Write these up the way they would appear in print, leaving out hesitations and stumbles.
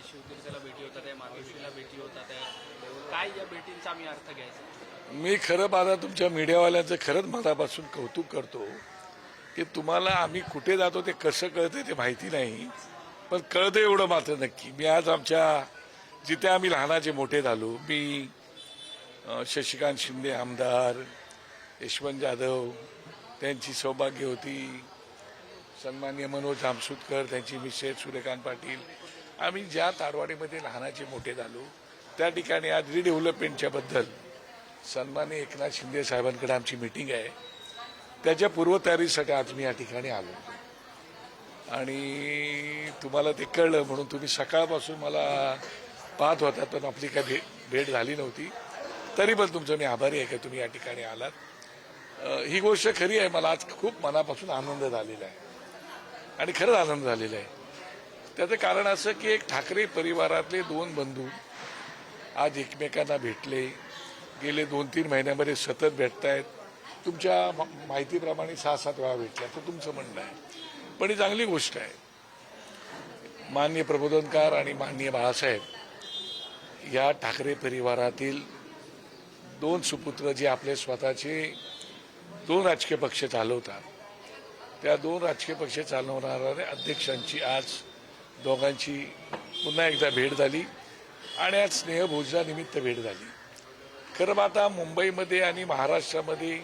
शिवतीर्थला भेटी होतात आहे, मातोश्रीला भेटी होतात आहे. काय या भेटींचा आम्ही अर्थ घ्यायचा? मी खरं माझा तुमच्या मीडियावाल्यांचं खरंच मनापासून कौतुक करतो की तुम्हाला आम्ही कुठे जातो ते कसं कळतं ते माहिती नाही, पण कळतं एवढं मात्र नक्की. मी आज आमच्या जिथे आम्ही लहानाचे मोठे झालो, मी शशिकांत शिंदे आमदार, यशवंत जाधव त्यांची सौभाग्य होती, सन्माननीय मनोज जामसुदकर त्यांची मिसेस सूर्यकांत पाटील, आम्ही ज्या तारवाडीमध्ये लहानाचे मोठे झालो त्या ठिकाणी आज रिडेव्हलपमेंटच्या बद्दल सन्माननीय एकनाथ शिंदे साहेबांकडे आमची मीटिंग आहे. त्याच्या पूर्वतयारीसाठी आज मी या ठिकाणी आलो आणि तुम्हाला ते कळलं म्हणून तुम्ही सकाळपासून मला पाहत होता, पण आपली काही भेट झाली नव्हती. तरी पण तुमचं मी आभारी आहे की तुम्ही या ठिकाणी आलात. ही गोष्ट खरी आहे, मला आज खूप मनापासून आनंद झालेला आहे आणि खरंच आनंद झालेला आहे. त्याचं कारण असं की एक ठाकरे परिवारातले दोन बंधू आज एकमेकांना भेटले, गेले 2-3 महिन्यामध्ये सतत भेटतायत. तुमच्या माहितीप्रमाणे 6-7 वेळा भेटल्या तर तुमचं म्हणणं आहे, पण ही चांगली गोष्ट आहे. माननीय प्रबोधनकार आणि माननीय बाळासाहेब या ठाकरे परिवारातील दोन सुपुत्र जे आपले स्वतःचे 2 राजकीय पक्ष चालवतात, त्या 2 राजकीय पक्ष चालवणाऱ्या अध्यक्षांची आज दोघांची पुन्हा एकदा भेट झाली आणि आज स्नेहभोजनानिमित्त भेट झाली. खरं आता मुंबईमध्ये आणि महाराष्ट्रामध्ये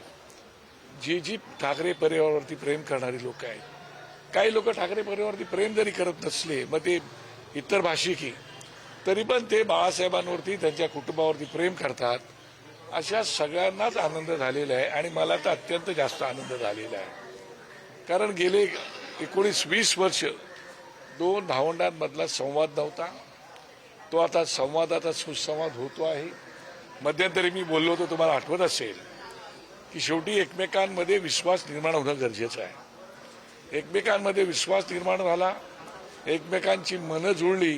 जी ठाकरे परिवारावरती प्रेम करणारी लोक आहेत, काही लोक ठाकरे परिवारावरती प्रेम जरी करत नसले, मग ते इतर भाषिकी, तरी पण ते बाळासाहेबांवरती त्यांच्या कुटुंबावरती प्रेम करतात. अशा सगळ्यांनाच आनंद झालेला आहे आणि मला तर अत्यंत जास्त आनंद झालेला आहे. कारण गेले 19-20 वर्ष 2 भावंडांमधला संवाद नव्हता, तो आता संवादाचा सुसंवाद होतो आहे. मध्यंतरी मी बोललो होतो, तुम्हाला आठवत असेल की शेवटी एकमेकांमध्ये विश्वास निर्माण होणं गरजेचं आहे. एकमेकांमध्ये विश्वास निर्माण झाला, एकमेकांची मनं जुळली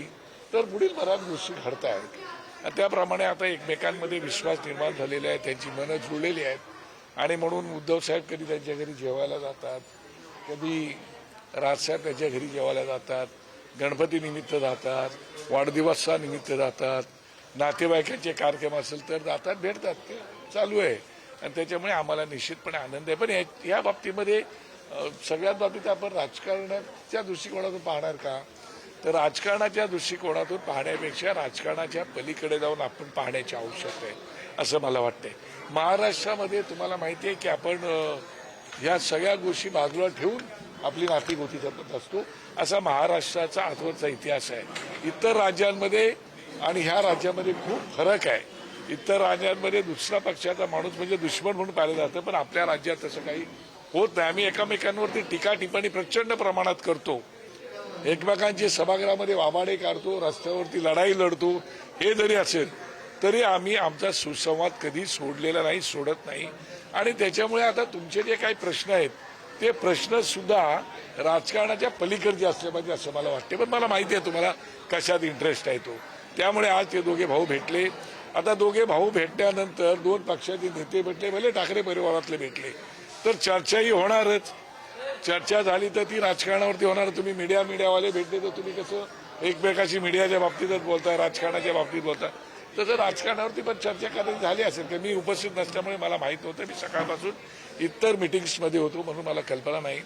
तर पुढील बऱ्याच गोष्टी घडत आहेत. त्याप्रमाणे आता एकमेकांमध्ये विश्वास निर्माण झालेला आहे, त्यांची मनं जुळलेली आहेत आणि म्हणून उद्धव साहेब कधी त्यांच्या घरी जेवायला जातात, कधी राजसाहेब त्यांच्या घरी जेवायला जातात, गणपती निमित्त जातात, वाढदिवसानिमित्त जातात, नातेवाईकांचे कार्यक्रम असेल तर जातात, भेटतात. ते चालू आहे आणि त्याच्यामुळे आम्हाला निश्चितपणे आनंद आहे. पण या बाबतीमध्ये सगळ्यात बाबतीत आपण राजकारणाच्या दृष्टिकोनातून पाहणार का, तर राजकारणाच्या दृष्टिकोनातून पाहण्यापेक्षा राजकारणाच्या पलीकडे जाऊन आपण पाहण्याची आवश्यकता आहे असं मला वाटतंय. महाराष्ट्रामध्ये तुम्हाला माहिती आहे की आपण ह्या सगळ्या गोष्टी बाजूला ठेवून आपली नातीगोती जपत असतो. असा महाराष्ट्राचा आजवरचा इतिहास आहे. इतर राज्यांमध्ये आणि ह्या राज्यामध्ये खूप फरक आहे. इतर राज्यांमध्ये दुसऱ्या पक्षाचा माणूस म्हणजे दुश्मन म्हणून पाहिलं जातं, पण आपल्या राज्यात तसं काही होत नाही. आम्ही एकमेकांवरती टीका टिप्पणी प्रचंड प्रमाणात करतो, एकमेकांचे सभागृहामध्ये वाबाडे काढतो, रस्त्यावरती लढाई लढतो. हे जरी असेल तरी आम्ही आमचा सुसंवाद कधी सोडलेला नाही, सोडत नाही. आणि त्याच्यामुळे आता तुमचे जे काही प्रश्न आहेत ते प्रश्न सुद्धा राजकारणाच्या पलीकडचे असले पाहिजे असं मला वाटते. पण मला माहिती आहे तुम्हाला कशात इंटरेस्ट आहे तो, त्यामुळे आज ते दोघे भाऊ भेटले. आता दोघे भाऊ भेटल्यानंतर 2 पक्षाचे नेते भेटले, भले ठाकरे परिवारातले भेटले, तर चर्चाही होणारच. चर्चा झाली तर ती राजकारणावरती होणार. तुम्ही मीडियावाले भेटले तर तुम्ही कसं एकमेकाशी मीडियाच्या बाबतीतच बोलताय, राजकारणाच्या बाबतीत बोलताय, तसं राजकारणावरती पण चर्चा कधी झाली असेल. तर मी उपस्थित नसल्यामुळे मला माहीत होतं, मी सकाळपासून इतर मिटिंग्समध्ये होतो म्हणून मला कल्पना नाही.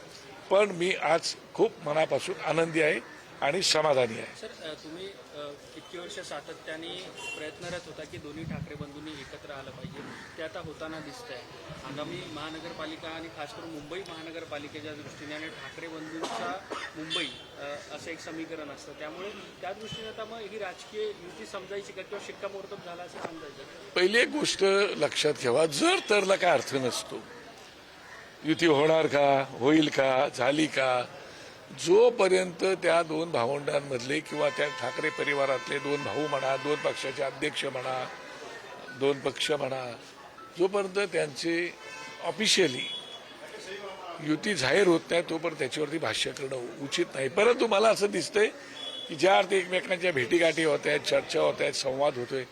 पण मी आज खूप मनापासून आनंदी आहे आणि समाधानी आहे. सर, तुम्ही किती वर्ष सातत्याने प्रयत्नरत होता की दोन्ही ठाकरे बंधूंनी एकत्र आलं पाहिजे, ते आता होताना दिसतंय. आगामी महानगरपालिका आणि खास करून मुंबई महानगरपालिकेच्या दृष्टीने आणि ठाकरे बंधूंचा मुंबई असं एक समीकरण असतं, त्यामुळे त्या दृष्टीने आता मग ही राजकीय युती समजायची का किंवा शिक्कामोर्तब झाला असं समजायचं? पहिली एक गोष्ट लक्षात ठेवा, जर तरला काय अर्थ नसतो. युती होणार का, होईल का, झाली का, जोपर्यंत त्या 2 भावंडांमधले किंवा त्या ठाकरे परिवारातले 2 भाऊ म्हणा, 2 पक्षाचे अध्यक्ष म्हणा, 2 पक्ष म्हणा, जोपर्यंत त्यांचे ऑफिशियली युती जाहीर होत नाही तोपर्यंत त्याच्यावरती भाष्य करणं उचित नाही. परंतु मला असं दिसतंय की ज्या अर्थी एकमेकांच्या भेटीगाठी होत आहेत, चर्चा होत आहेत, संवाद होतोय,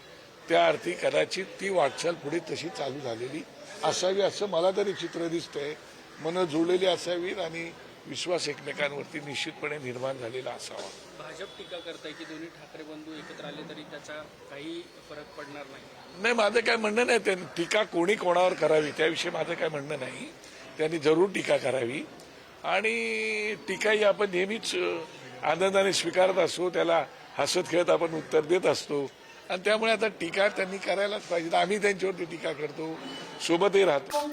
त्या अर्थी कदाचित ती वाटचाल पुढे तशी चालू झालेली असावी असं मला तरी चित्र दिसतंय. मनं जुळलेली असावीत आणि विश्वास एकमेकांवरती निश्चितपणे निर्माण झालेला असावा. भाजप टीका करताय की दोन्ही ठाकरे बंधू एकत्र आले तरी त्याचा काही फरक पडणार नाही. नाही, माझं काय म्हणणं नाही. त्यांनी टीका कोणी कोणावर करावी त्याविषयी माझं काय म्हणणं नाही. त्यांनी जरूर टीका करावी आणि टीकाही आपण नेहमीच आनंदाने स्वीकारत असतो, त्याला हसत खेळत आपण उत्तर देत असतो आणि त्यामुळे आता टीका त्यांनी करायलाच पाहिजे. आम्ही त्यांच्यावरती टीका करतो, सोबतही राहतो.